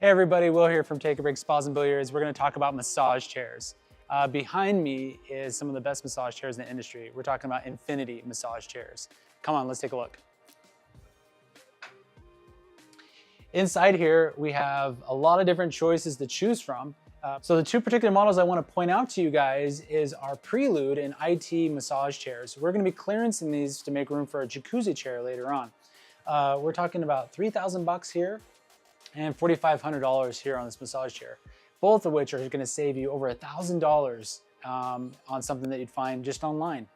Hey everybody, Will here from Take a Break Spas and Billiards. We're going to talk about massage chairs. Behind me is some of the best massage chairs in the industry. We're talking about infinity massage chairs. Come on, let's take a look. Inside here, we have a lot of different choices to choose from. So the two particular models I want to point out to you guys is our Prelude and IT massage chairs. We're going to be clearancing these to make room for a jacuzzi chair later on. We're talking about $3,000 here and $4,500 here on this massage chair, both of which are going to save you over $1,000 on something that you'd find just online.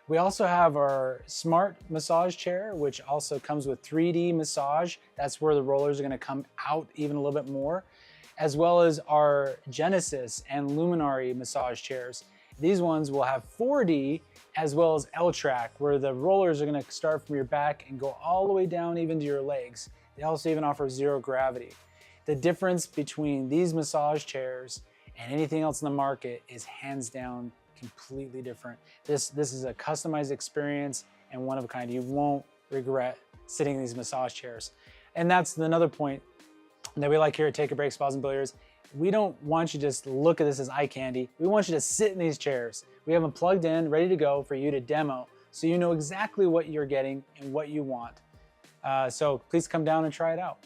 We also have our Smart massage chair, which also comes with 3D massage. That's where the rollers are going to come out even a little bit more, as well as our Genesis and Luminary massage chairs. These ones will have 4D as well as L-track, where the rollers are going to start from your back and go all the way down even to your legs. They also even offer zero gravity. The difference between these massage chairs and anything else in the market is hands down completely different. This is a customized experience and one of a kind. You won't regret sitting in these massage chairs. And that's another point that we like here at Take a Break Spas and Billiards. We don't want you to just look at this as eye candy. We want you to sit in these chairs. We have them plugged in, ready to go for you to demo, so you know exactly what you're getting and what you want. So please come down and try it out.